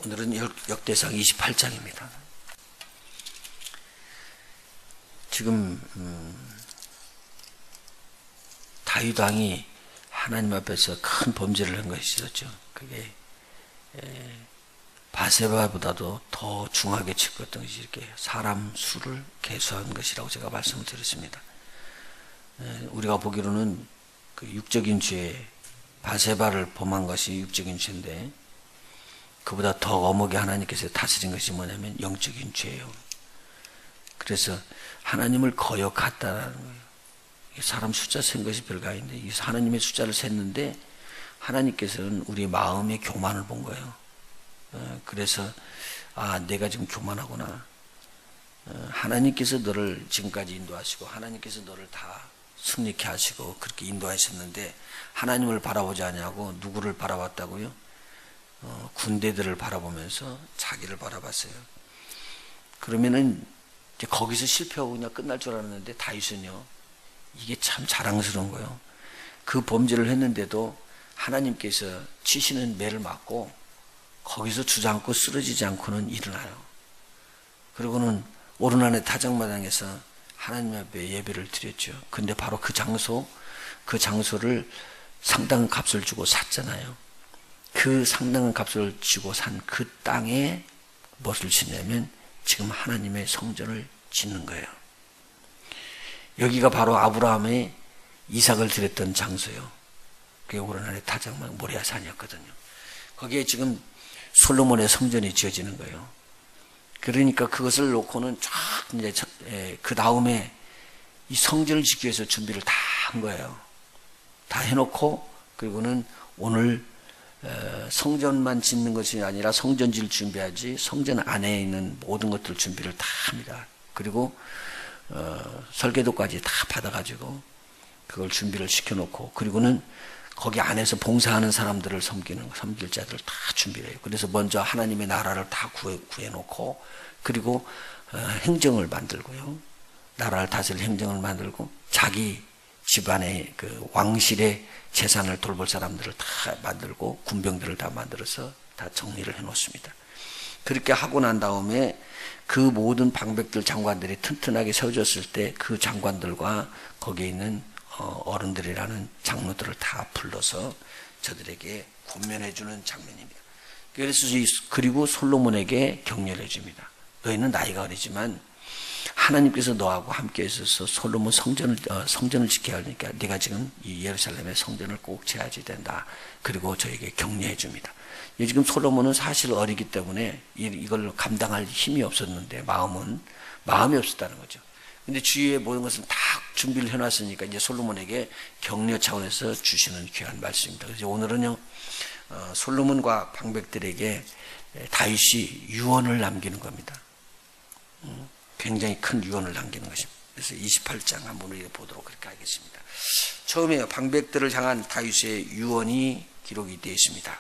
오늘은 역대상 28장입니다. 지금 다윗 왕이 하나님 앞에서 큰 범죄를 한 것이 있었죠. 그게 바세바보다도 더 중하게 치렀던 것이 이렇게 사람 수를 계수한 것이라고 제가 말씀을 드렸습니다. 우리가 보기로는 그 육적인 죄, 바세바를 범한 것이 육적인 죄인데 그보다 더 엄하게 하나님께서 다스린 것이 뭐냐면 영적인 죄예요. 그래서 하나님을 거역했다라는 거예요. 사람 숫자 센 것이 별거 아닌데 하나님의 숫자를 셌는데 하나님께서는 우리 마음의 교만을 본 거예요. 그래서 내가 지금 교만하구나. 하나님께서 너를 지금까지 인도하시고 하나님께서 너를 다 승리케 하시고 그렇게 인도하셨는데 하나님을 바라보지 않냐고 누구를 바라봤다고요? 군대들을 바라보면서 자기를 바라봤어요. 그러면은 이제 거기서 실패하고 그냥 끝날 줄 알았는데 다윗은요, 이게 참 자랑스러운 거예요. 그 범죄를 했는데도 하나님께서 치시는 매를 맞고 거기서 주저앉고 쓰러지지 않고는 일어나요. 그리고는 오르난의 타작마당에서 하나님 앞에 예배를 드렸죠. 근데 바로 그 장소를 상당한 값을 주고 샀잖아요. 그 상당한 값을 주고 산 그 땅에 무엇을 짓냐면 지금 하나님의 성전을 짓는 거예요. 여기가 바로 아브라함의 이삭을 드렸던 장소예요. 그게 오르난의 타작마당 모리아산이었거든요. 거기에 지금 솔로몬의 성전이 지어지는 거예요. 그러니까 그것을 놓고는 쫙 이제 그 다음에 이 성전을 짓기 위해서 준비를 다 한 거예요. 다 해놓고 그리고는 오늘 성전만 짓는 것이 아니라 성전지를 준비하지 성전 안에 있는 모든 것들 준비를 다 합니다. 그리고 설계도까지 다 받아가지고 그걸 준비를 시켜놓고 그리고는 거기 안에서 봉사하는 사람들을 섬길 자들을 다 준비를 해요. 그래서 먼저 하나님의 나라를 다 구해놓고 그리고 행정을 만들고요. 나라를 다스릴 행정을 만들고 자기 집안의 그 왕실의 재산을 돌볼 사람들을 다 만들고 군병들을 다 만들어서 다 정리를 해놓습니다. 그렇게 하고 난 다음에 그 모든 방백들 장관들이 튼튼하게 세워졌을 때 그 장관들과 거기에 있는 어른들이라는 장로들을 다 불러서 저들에게 권면해주는 장면입니다. 그리고 솔로몬에게 격려를 해줍니다. 너희는 나이가 어리지만 하나님께서 너하고 함께 있어서 솔로몬 성전을 지켜야 하니까 네가 지금 이 예루살렘의 성전을 꼭 지어야 된다. 그리고 저에게 격려해 줍니다. 지금 솔로몬은 사실 어리기 때문에 이걸 감당할 힘이 없었는데 마음이 없었다는 거죠. 근데 주위의 모든 것을 다 준비를 해놨으니까 이제 솔로몬에게 격려 차원에서 주시는 귀한 말씀입니다. 그래서 오늘은요, 솔로몬과 방백들에게 다윗이 유언을 남기는 겁니다. 굉장히 큰 유언을 남기는 것입니다. 그래서 28장 한번 우리 보도록 그렇게 하겠습니다. 처음에 방백들을 향한 다윗의 유언이 기록이 되어 있습니다.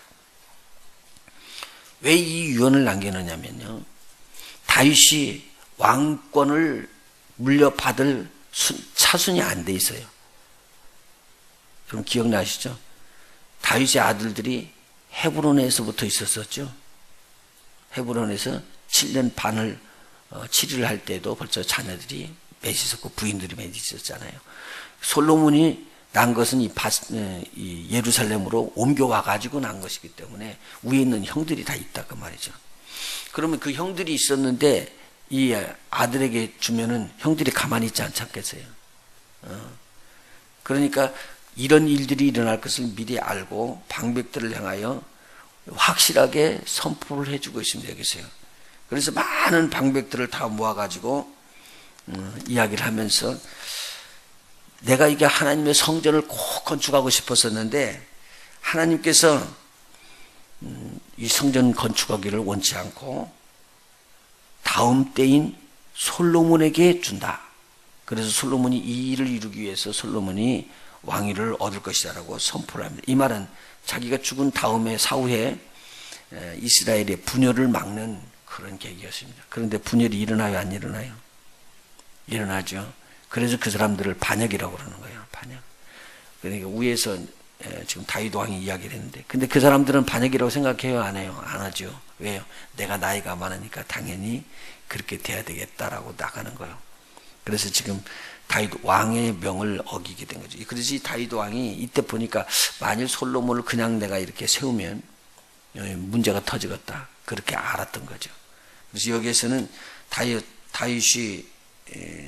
왜 이 유언을 남기느냐면요, 다윗이 왕권을 물려받을 차순이 안 돼 있어요. 그럼 기억나시죠? 다윗의 아들들이 헤브론에서부터 있었었죠. 헤브론에서 7년 반을 치료를 할 때도 벌써 자녀들이 몇 있었고 부인들이 몇 있었잖아요. 솔로몬이 난 것은 이 예루살렘으로 옮겨와 가지고 난 것이기 때문에 위에 있는 형들이 다 있다 그 말이죠. 그러면 그 형들이 있었는데 이 아들에게 주면은 형들이 가만히 있지 않겠어요. 그러니까 이런 일들이 일어날 것을 미리 알고 방백들을 향하여 확실하게 선포를 해주고 있습니다. 여기서요. 그래서 많은 방백들을 다 모아가지고 이야기를 하면서 내가 이게 하나님의 성전을 꼭 건축하고 싶었었는데 하나님께서 이 성전 건축하기를 원치 않고 다음 때인 솔로몬에게 준다. 그래서 솔로몬이 이 일을 이루기 위해서 솔로몬이 왕위를 얻을 것이다라고 선포를 합니다. 이 말은 자기가 죽은 다음에 사후에 이스라엘의 분열을 막는 그런 계기였습니다. 그런데 분열이 일어나요, 안 일어나요? 일어나죠. 그래서 그 사람들을 반역이라고 그러는 거예요. 반역. 그러니까 위에서 지금 다윗 왕이 이야기를 했는데, 근데 그 사람들은 반역이라고 생각해요? 안 해요? 안 하죠. 왜요? 내가 나이가 많으니까 당연히 그렇게 돼야 되겠다라고 나가는 거예요. 그래서 지금 다윗 왕의 명을 어기게 된 거죠. 그래서 이 다윗 왕이 이때 보니까 만일 솔로몬을 그냥 내가 이렇게 세우면 문제가 터지겠다, 그렇게 알았던 거죠. 그래서 여기에서는 다윗이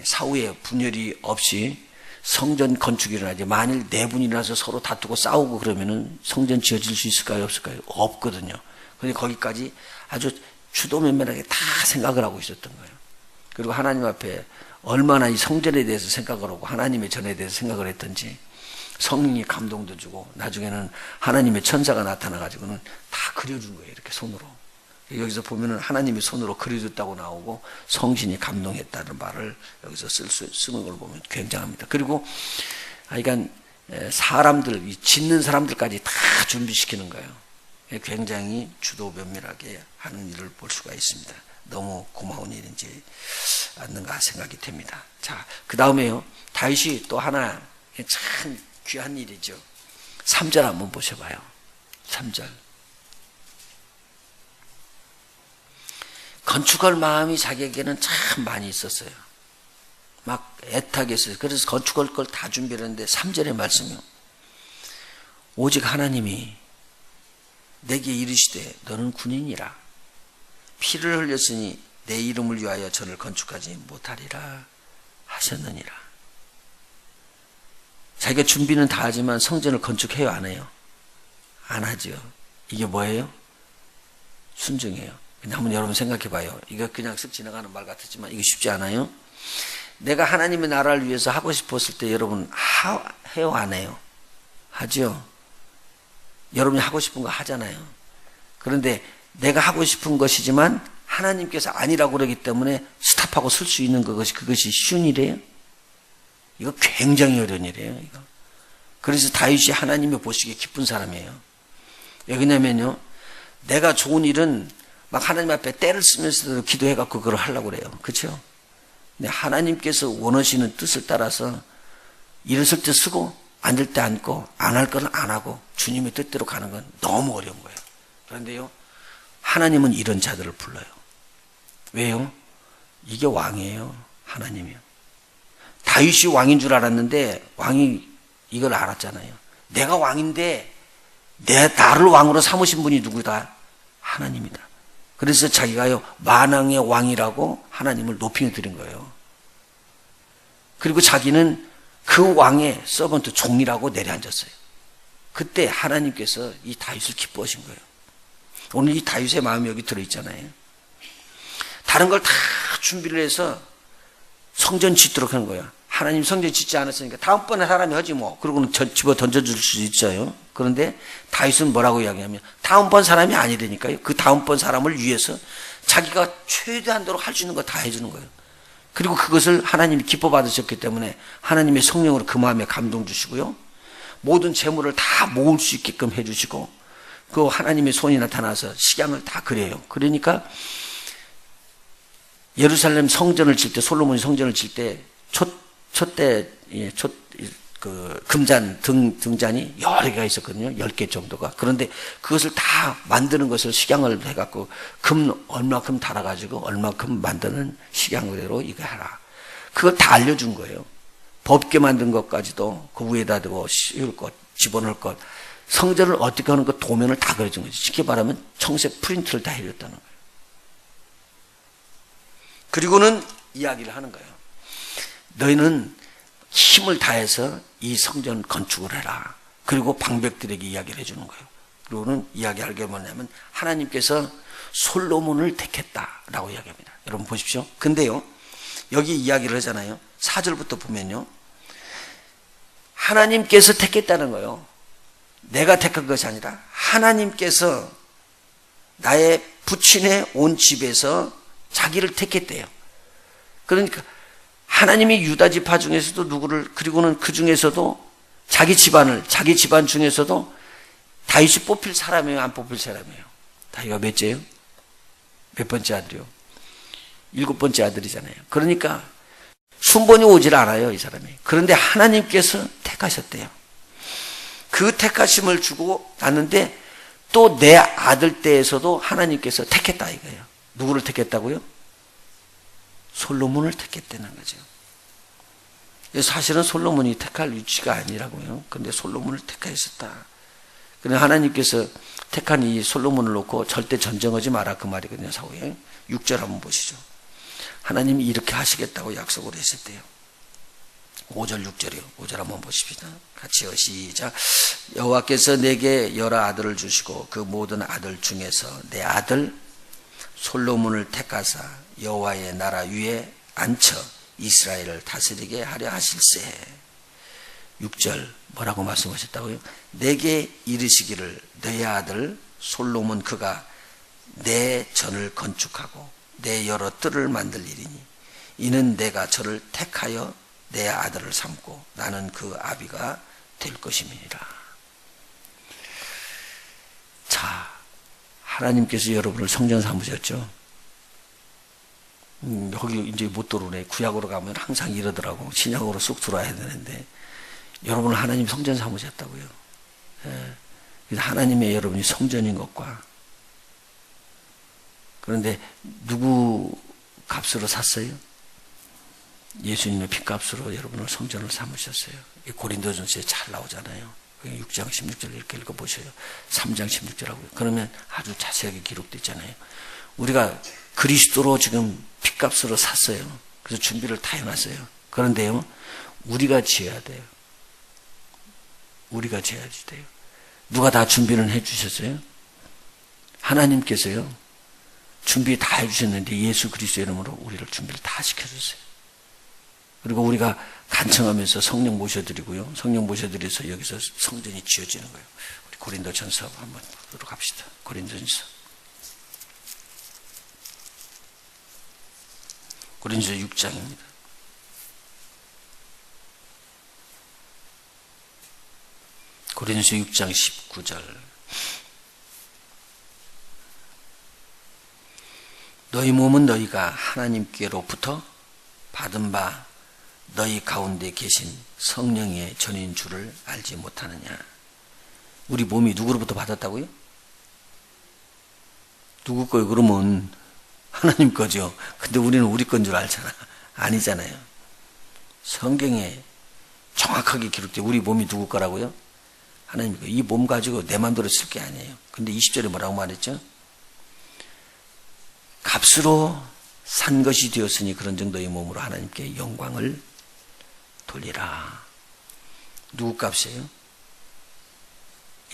사후에 분열이 없이 성전 건축이 일어나지, 만일 내분이 일어나서 서로 다투고 싸우고 그러면은 성전 지어질 수 있을까요? 없을까요? 없거든요. 그런데 거기까지 아주 주도면밀하게 다 생각을 하고 있었던 거예요. 그리고 하나님 앞에 얼마나 이 성전에 대해서 생각을 하고 하나님의 전에 대해서 생각을 했던지 성령이 감동도 주고, 나중에는 하나님의 천사가 나타나가지고는 다 그려준 거예요. 이렇게 손으로. 여기서 보면은 하나님이 손으로 그려줬다고 나오고 성신이 감동했다는 말을 여기서 쓰는 걸 보면 굉장합니다. 그리고 그러니까 사람들, 짓는 사람들까지 다 준비시키는 거예요. 굉장히 주도 면밀하게 하는 일을 볼 수가 있습니다. 너무 고마운 일인지 않는가 생각이 됩니다. 자, 그 다음에요, 다윗이 또 하나 참 귀한 일이죠. 3절 한번 보셔봐요. 3절. 건축할 마음이 자기에게는 참 많이 있었어요. 막 애타겠어요. 그래서 건축할 걸 다 준비를 했는데 3절의 말씀이요, 오직 하나님이 내게 이르시되 너는 군인이라 피를 흘렸으니 내 이름을 위하여 전을 건축하지 못하리라 하셨느니라. 자기가 준비는 다 하지만 성전을 건축해요, 안 해요? 안 하죠. 이게 뭐예요? 순종이에요. 한번 여러분 생각해 봐요. 이거 그냥 쓱 지나가는 말 같았지만 이거 쉽지 않아요? 내가 하나님의 나라를 위해서 하고 싶었을 때 여러분 해요, 안 해요? 하죠. 여러분이 하고 싶은 거 하잖아요. 그런데 내가 하고 싶은 것이지만 하나님께서 아니라고 그러기 때문에 스탑하고 설 수 있는 그것이 쉬운 일이에요? 이거 굉장히 어려운 일이에요, 이거. 그래서 다윗이 하나님이 보시기에 기쁜 사람이에요. 왜냐면요, 내가 좋은 일은 막 하나님 앞에 때를 쓰면서도 기도해갖고 그걸 하려고 그래요. 그렇죠? 근데 하나님께서 원하시는 뜻을 따라서 일었을 때 쓰고 앉을 때 앉고 안 할 건 안 하고 주님의 뜻대로 가는 건 너무 어려운 거예요. 그런데요, 하나님은 이런 자들을 불러요. 왜요? 이게 왕이에요. 하나님이요. 다윗이 왕인 줄 알았는데 왕이 이걸 알았잖아요. 내가 왕인데 나를 왕으로 삼으신 분이 누구다? 하나님이다. 그래서 자기가요, 만왕의 왕이라고 하나님을 높이 드린 거예요. 그리고 자기는 그 왕의 서번트, 종이라고 내려앉았어요. 그때 하나님께서 이 다윗을 기뻐하신 거예요. 오늘 이 다윗의 마음이 여기 들어있잖아요. 다른 걸 다 준비를 해서 성전 짓도록 하는 거예요. 하나님 성전 짓지 않았으니까 다음번에 사람이 하지 뭐. 그러고는 집어 던져줄 수 있어요. 그런데 다윗은 뭐라고 이야기하면 다음번 사람이 아니라니까요. 그 다음번 사람을 위해서 자기가 최대한도로 할 수 있는 거 다 해주는 거예요. 그리고 그것을 하나님이 기뻐 받으셨기 때문에 하나님의 성령으로 그 마음에 감동 주시고요, 모든 재물을 다 모을 수 있게끔 해주시고, 그 하나님의 손이 나타나서 식양을 다 그려요. 그러니까 예루살렘 성전을 칠 때, 솔로몬이 성전을 칠 때 금잔 등잔이 여러 개가 있었거든요. 10개 정도가. 그런데 그것을 다 만드는 것을 식양을 해갖고 금 얼마큼 달아가지고 얼마큼 만드는 식양으로 이거 하라. 그걸 다 알려준 거예요. 법계 만든 것까지도 그 위에다 두고 씌울 것, 집어넣을 것, 성전을 어떻게 하는 것 도면을 다 그려준 거죠. 쉽게 말하면 청색 프린트를 다 해줬다는 거예요. 그리고는 이야기를 하는 거예요. 너희는 힘을 다해서 이 성전 건축을 해라. 그리고 방백들에게 이야기를 해주는 거예요. 그리고는 이야기할 게 뭐냐면 하나님께서 솔로몬을 택했다라고 이야기합니다. 여러분 보십시오. 근데요, 여기 이야기를 하잖아요. 4절부터 보면요, 하나님께서 택했다는 거예요. 내가 택한 것이 아니라 하나님께서 나의 부친의 온 집에서 자기를 택했대요. 그러니까 하나님이 유다 지파 중에서도 누구를, 그리고는 그 중에서도 자기 집안 중에서도 다윗이 뽑힐 사람이에요, 안 뽑힐 사람이에요? 다윗가 몇째예요? 몇 번째 아들이요? 7번째 아들이잖아요. 그러니까 순번이 오질 않아요, 이 사람이. 그런데 하나님께서 택하셨대요. 그 택하심을 주고 났는데 또 내 아들 때에서도 하나님께서 택했다 이거예요. 누구를 택했다고요? 솔로몬을 택했다는 거죠. 사실은 솔로몬이 택할 위치가 아니라고요. 그런데 솔로몬을 택하셨다. 그런데 하나님께서 택한 이 솔로몬을 놓고 절대 전쟁하지 마라 그 말이거든요. 사후에 6절 한번 보시죠. 하나님이 이렇게 하시겠다고 약속을 했었대요. 5절 6절이요. 5절 한번 보십시다. 같이요. 시작. 여호와께서 내게 여러 아들을 주시고 그 모든 아들 중에서 내 아들 솔로몬을 택하사 여호와의 나라 위에 앉혀 이스라엘을 다스리게 하려 하실세. 6절 뭐라고 말씀하셨다고요? 내게 이르시기를 너의 아들 솔로몬 그가 내 전을 건축하고 내 여러 뜰을 만들리니 이는 내가 저를 택하여 내 아들을 삼고 나는 그 아비가 될 것임이니라. 자, 하나님께서 여러분을 성전 삼으셨죠. 여기 이제 못 들어오네. 구약으로 가면 항상 이러더라고. 신약으로 쑥 들어와야 되는데 여러분을 하나님 성전 삼으셨다고요. 예. 그래서 하나님의 여러분이 성전인 것과 그런데 누구 값으로 샀어요? 예수님의 핏값으로 여러분을 성전을 삼으셨어요. 고린도전서에 잘 나오잖아요. 6장 16절 이렇게 읽어보셔요. 3장 16절하고요. 그러면 아주 자세하게 기록되어 있잖아요. 우리가 그리스도로 지금 핏값으로 샀어요. 그래서 준비를 다 해놨어요. 그런데요, 우리가 지어야 돼요. 우리가 지어야지 돼요. 누가 다 준비를 해주셨어요? 하나님께서요, 준비 다 해주셨는데 예수 그리스도 이름으로 우리를 준비를 다 시켜줬어요. 그리고 우리가 간청하면서 성령 모셔드리고요. 성령 모셔드려서 여기서 성전이 지어지는 거예요. 우리 고린도전서 한번 보도록 갑시다. 고린도전서 6장입니다. 고린도전서 6장 19절. 너희 몸은 너희가 하나님께로부터 받은 바 너희 가운데 계신 성령의 전인 줄을 알지 못하느냐. 우리 몸이 누구로부터 받았다고요? 누구 거요? 그러면 하나님 거죠. 근데 우리는 우리 건 줄 알잖아. 아니잖아요. 성경에 정확하게 기록돼 우리 몸이 누구 거라고요? 하나님 거. 이 몸 가지고 내 마음대로 쓸 게 아니에요. 근데 20절에 뭐라고 말했죠? 값으로 산 것이 되었으니 그런 정도의 몸으로 하나님께 영광을 돌리라. 누구 값이에요?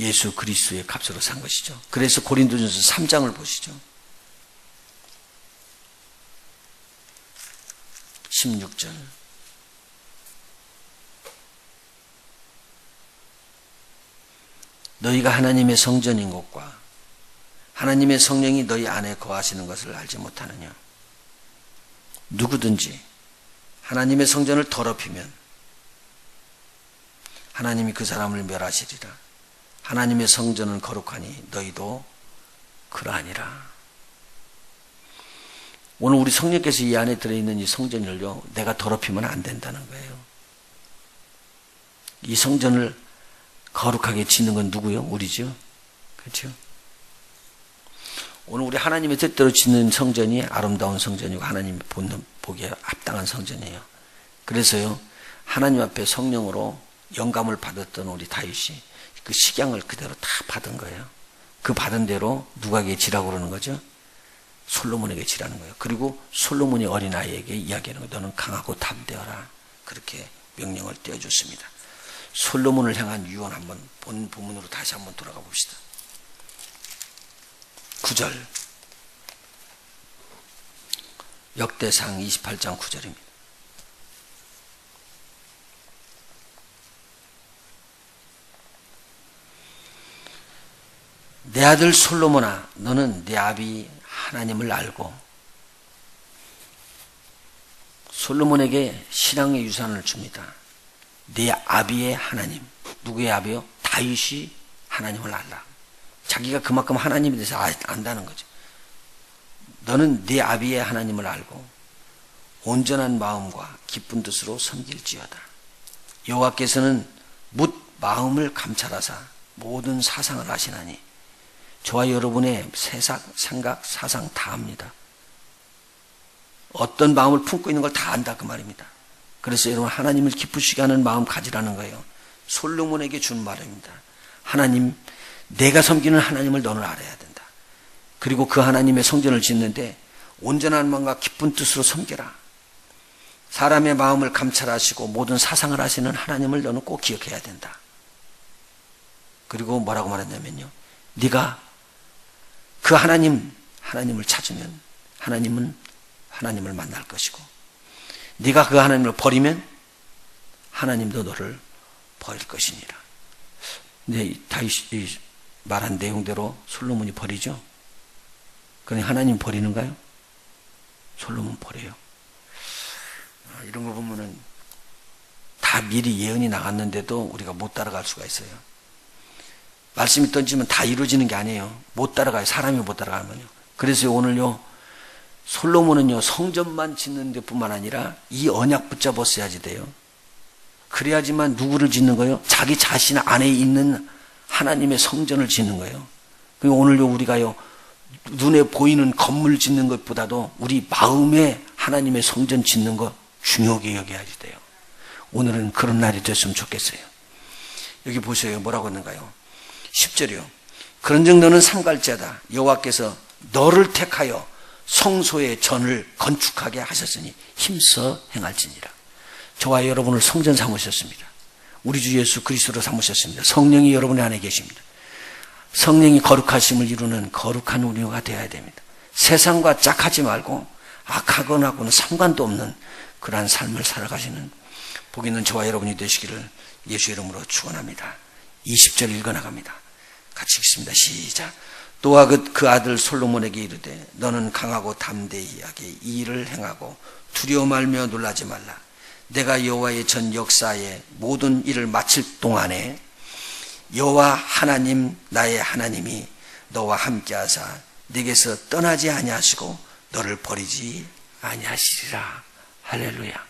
예수 그리스도의 값으로 산 것이죠. 그래서 고린도전서 3장을 보시죠. 16절. 너희가 하나님의 성전인 것과 하나님의 성령이 너희 안에 거하시는 것을 알지 못하느냐. 누구든지 하나님의 성전을 더럽히면 하나님이 그 사람을 멸하시리라. 하나님의 성전은 거룩하니 너희도 그러하니라. 오늘 우리 성령께서 이 안에 들어있는 이 성전을요, 내가 더럽히면 안 된다는 거예요. 이 성전을 거룩하게 짓는 건 누구요? 우리죠. 그렇죠? 오늘 우리 하나님의 뜻대로 짓는 성전이 아름다운 성전이고 하나님 보기에 합당한 성전이에요. 그래서요, 하나님 앞에 성령으로 영감을 받았던 우리 다윗이 그 식양을 그대로 다 받은 거예요. 그 받은 대로 누구에게 지라고 그러는 거죠? 솔로몬에게 지라는 거예요. 그리고 솔로몬이 어린아이에게 이야기하는 거예요. 너는 강하고 담대어라. 그렇게 명령을 떼어줬습니다. 솔로몬을 향한 유언 한번 본 부문으로 다시 한번 돌아가 봅시다. 9절. 역대상 28장 9절입니다. 내 아들 솔로몬아, 너는 내 아비 하나님을 알고 솔로몬에게 신앙의 유산을 줍니다. 내 아비의 하나님. 누구의 아비요? 다윗이 하나님을 알라. 자기가 그만큼 하나님에 대해서 안다는 거죠. 너는 네 아비의 하나님을 알고 온전한 마음과 기쁜 뜻으로 섬길지어다. 여호와께서는 묻 마음을 감찰하사 모든 사상을 아시나니. 저와 여러분의 생각, 사상 다 압니다. 어떤 마음을 품고 있는 걸 다 안다 그 말입니다. 그래서 여러분 하나님을 기쁘시게 하는 마음 가지라는 거예요. 솔로몬에게 준 말입니다. 하나님, 내가 섬기는 하나님을 너는 알아야 된다. 그리고 그 하나님의 성전을 짓는데 온전한 마음과 기쁜 뜻으로 섬겨라. 사람의 마음을 감찰하시고 모든 사상을 하시는 하나님을 너는 꼭 기억해야 된다. 그리고 뭐라고 말했냐면요, 네가 그 하나님을 찾으면 하나님을 만날 것이고, 네가 그 하나님을 버리면 하나님도 너를 버릴 것이니라. 근데 다윗이 말한 내용대로 솔로몬이 버리죠. 그러니 하나님 버리는가요? 솔로몬 버려요. 이런 거 보면은 다 미리 예언이 나갔는데도 우리가 못 따라갈 수가 있어요. 말씀이 던지면 다 이루어지는 게 아니에요. 못 따라가요. 사람이 못 따라가면요. 그래서 오늘요, 솔로몬은요, 성전만 짓는 데뿐만 아니라 이 언약 붙잡았어야지 돼요. 그래야지만 누구를 짓는 거예요? 자기 자신 안에 있는 하나님의 성전을 짓는 거예요. 그리고 오늘요, 우리가요, 눈에 보이는 건물 짓는 것보다도 우리 마음에 하나님의 성전 짓는 거 중요하게 여겨야지 돼요. 오늘은 그런 날이 됐으면 좋겠어요. 여기 보세요. 뭐라고 했는가요? 10절이요. 그런즉 너는 상갈자다. 여호와께서 너를 택하여 성소의 전을 건축하게 하셨으니 힘써 행할지니라. 저와 여러분을 성전 삼으셨습니다. 우리 주 예수 그리스도로 삼으셨습니다. 성령이 여러분의 안에 계십니다. 성령이 거룩하심을 이루는 거룩한 우리가 되어야 됩니다. 세상과 짝하지 말고 악하거나하고는 상관도 없는 그러한 삶을 살아가시는 복 있는 저와 여러분이 되시기를 예수 이름으로 축원합니다. 20절 읽어나갑니다. 같이 읽습니다. 시작. 또한 그 아들 솔로몬에게 이르되 너는 강하고 담대히 하게 이 일을 행하고 두려워 말며 놀라지 말라. 내가 여호와의 전 역사의 모든 일을 마칠 동안에 여호와 하나님 나의 하나님이 너와 함께하사 네게서 떠나지 아니하시고 너를 버리지 아니하시리라. 할렐루야.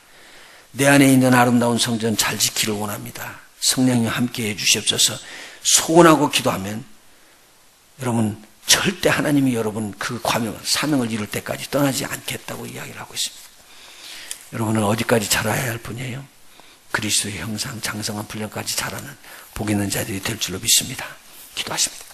내 안에 있는 아름다운 성전 잘 지키를 원합니다. 성령님 함께해 주시옵소서. 소원하고 기도하면 여러분 절대 하나님이 여러분 그 사명을 이룰 때까지 떠나지 않겠다고 이야기를 하고 있습니다. 여러분은 어디까지 자라야 할 분이에요? 그리스도의 형상 장성한 분량까지 자라는 복 있는 자들이 될 줄로 믿습니다. 기도하십니다.